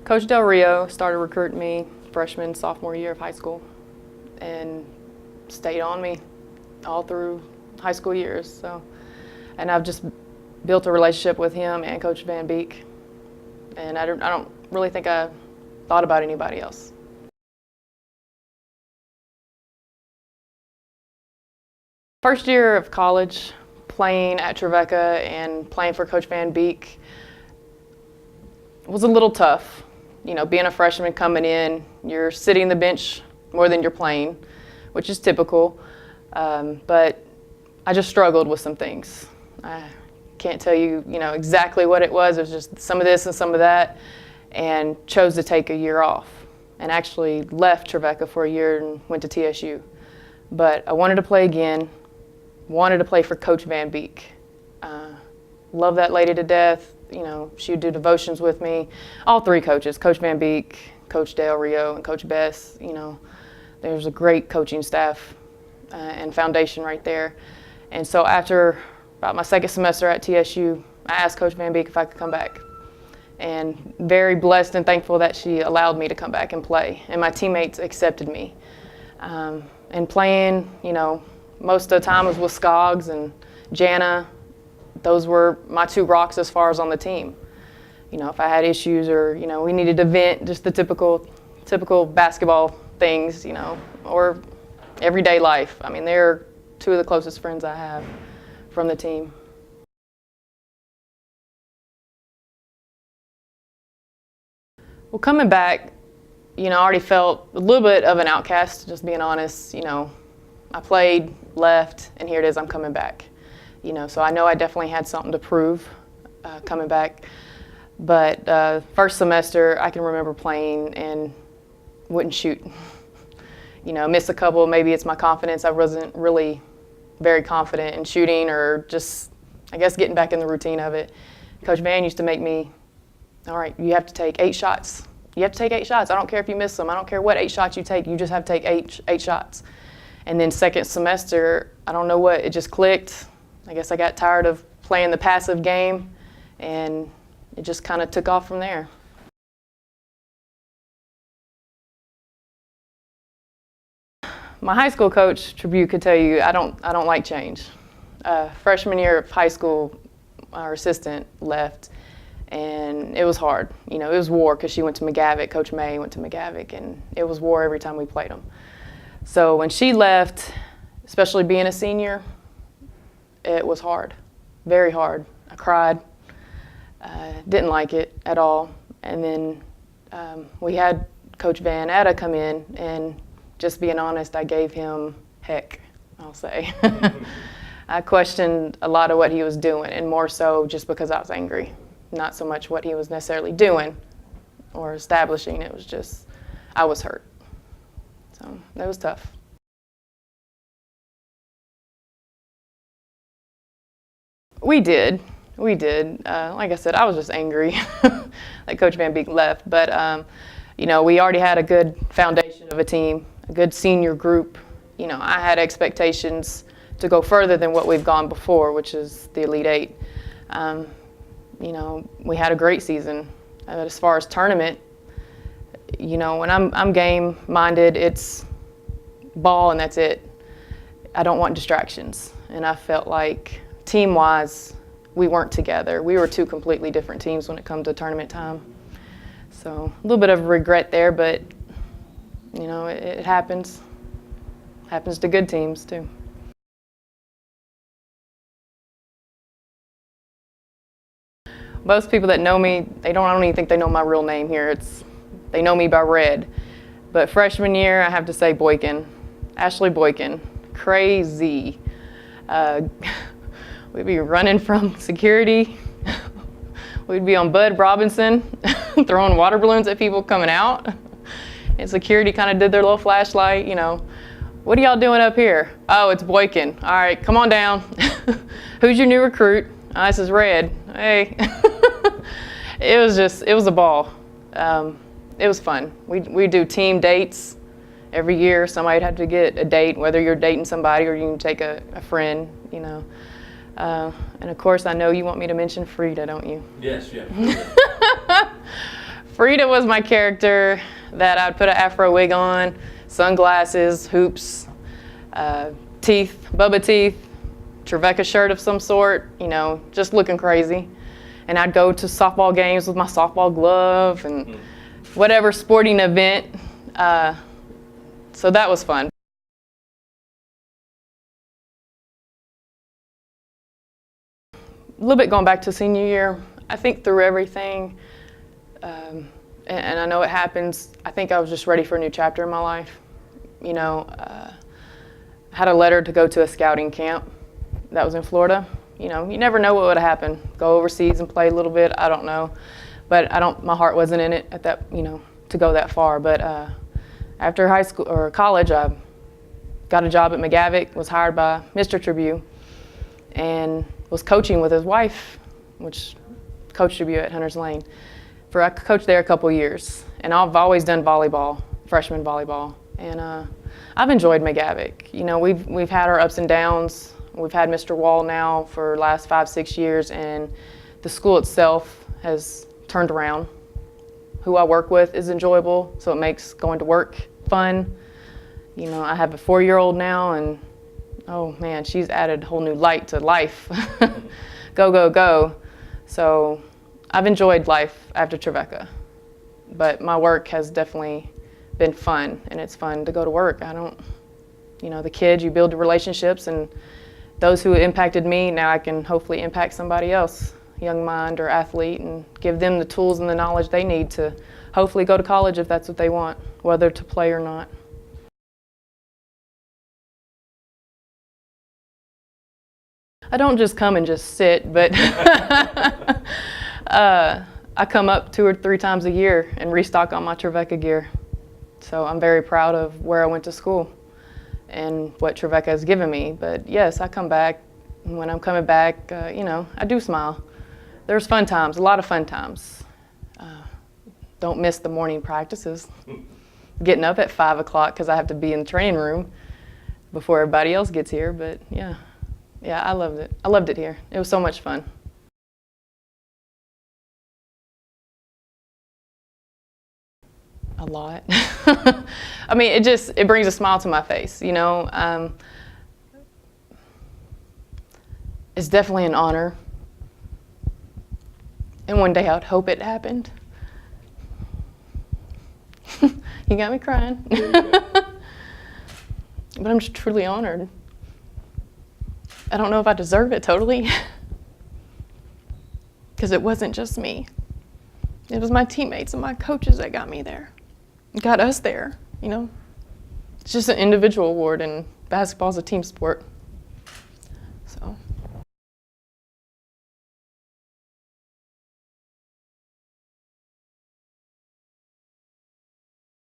Coach Del Rio started recruiting me freshman, sophomore year of high school and stayed on me all through high school years. So, and I've just built a relationship with him and Coach Van Beek, and I don't really think I thought about anybody else. First year of college, playing at Trevecca and playing for Coach Van Beek was a little tough. You know, being a freshman coming in, you're sitting the bench more than you're playing, which is typical. But I just struggled with some things. I can't tell you, exactly what it was. It was just some of this and some of that, and chose to take a year off and actually left Trevecca for a year and went to TSU. But I wanted to play again, wanted to play for Coach Van Beek. Love that lady to death. She would do devotions with me. All three coaches, Coach Van Beek, Coach Del Rio, and Coach Bess. There's a great coaching staff and foundation right there. And so after about my second semester at TSU, I asked Coach Van Beek if I could come back. And very blessed and thankful that she allowed me to come back and play. And my teammates accepted me. And playing, most of the time was with Skoggs and Jana. Those were my two rocks as far as on the team. If I had issues or, we needed to vent, just the typical basketball things, or everyday life. I mean, they're two of the closest friends I have from the team. Well, coming back, I already felt a little bit of an outcast, just being honest. I played, left, and here it is, I'm coming back. So I know I definitely had something to prove coming back. But first semester, I can remember playing and wouldn't shoot. Missed a couple, maybe it's my confidence. I wasn't really very confident in shooting or just, I guess, getting back in the routine of it. Coach Van used to make me, all right, you have to take 8 shots. You have to take 8 shots. I don't care if you miss them. I don't care what 8 shots you take. You just have to take eight shots. And then second semester, I don't know what, it just clicked. I guess I got tired of playing the passive game, and it just kind of took off from there. My high school coach, Trevecca, could tell you I don't like change. Freshman year of high school, our assistant left, and it was hard. It was war because she went to McGavick. Coach May went to McGavick, and it was war every time we played them. So when she left, especially being a senior, it was hard, very hard. I cried, didn't like it at all. And then we had Coach Van Atta come in, and just being honest, I gave him heck, I'll say. I questioned a lot of what he was doing, and more so just because I was angry. Not so much what he was necessarily doing or establishing, it was just, I was hurt. So it was tough. We did. Like I said, I was just angry that Coach Van Beek left. But, we already had a good foundation of a team, a good senior group. I had expectations to go further than what we've gone before, which is the Elite Eight. We had a great season. As far as tournament, when I'm game-minded, it's ball and that's it. I don't want distractions. And I felt like team-wise, we weren't together. We were two completely different teams when it comes to tournament time. So a little bit of regret there, but it happens. Happens to good teams too. Most people that know me, I don't even think they know my real name here. They know me by Red. But freshman year, I have to say Boykin, Ashlie Boykin, crazy. We'd be running from security. We'd be on Bud Robinson, throwing water balloons at people coming out. And security kind of did their little flashlight, What are y'all doing up here? Oh, it's Boykin. All right, come on down. Who's your new recruit? Oh, this is Red. Hey. It was a ball. It was fun. We do team dates every year. Somebody'd have to get a date, whether you're dating somebody or you can take a friend, And of course, I know you want me to mention Frida, don't you? Yes, yeah. Frida was my character that I'd put an afro wig on, sunglasses, hoops, teeth, Bubba teeth, Trevecca shirt of some sort, you know, just looking crazy. And I'd go to softball games with my softball glove and whatever sporting event. So that was fun. A little bit going back to senior year, I think through everything, and I know it happens, I think I was just ready for a new chapter in my life. You know, had a letter to go to a scouting camp that was in Florida. You know, you never know what would happen. Go overseas and play a little bit, I don't know. But my heart wasn't in it at that, you know, to go that far. But after high school or college, I got a job at McGavick, was hired by Mr. Tribune, and was coaching with his wife, which Coach Tribune at Hunters Lane. I coached there a couple years, and I've always done volleyball, freshman volleyball, and I've enjoyed McGavick. You know, we've had our ups and downs. We've had Mr. Wall now for the last 5-6 years, and the school itself has turned around. Who I work with is enjoyable, so it makes going to work fun. You know, I have a 4-year-old now, and oh man, she's added a whole new light to life. Go, go, go. So I've enjoyed life after Trevecca, but my work has definitely been fun, and it's fun to go to work. You know, the kids, you build relationships, and those who impacted me, now I can hopefully impact somebody else, young mind or athlete, and give them the tools and the knowledge they need to hopefully go to college if that's what they want, whether to play or not. I don't just come and just sit, but I come up 2 or 3 times a year and restock on my Trevecca gear. So I'm very proud of where I went to school and what Trevecca has given me. But yes, I come back. When I'm coming back, you know, I do smile. There's fun times, a lot of fun times. Don't miss the morning practices. Getting up at 5 o'clock because I have to be in the training room before everybody else gets here. But yeah, I loved it. I loved it here. It was so much fun. A lot. I mean, it brings a smile to my face, you know. It's definitely an honor. And one day I would hope it happened. You got me crying. But I'm just truly honored. I don't know if I deserve it totally. Because it wasn't just me. It was my teammates and my coaches that got me there. Got us there, you know. It's just an individual award, and basketball's a team sport.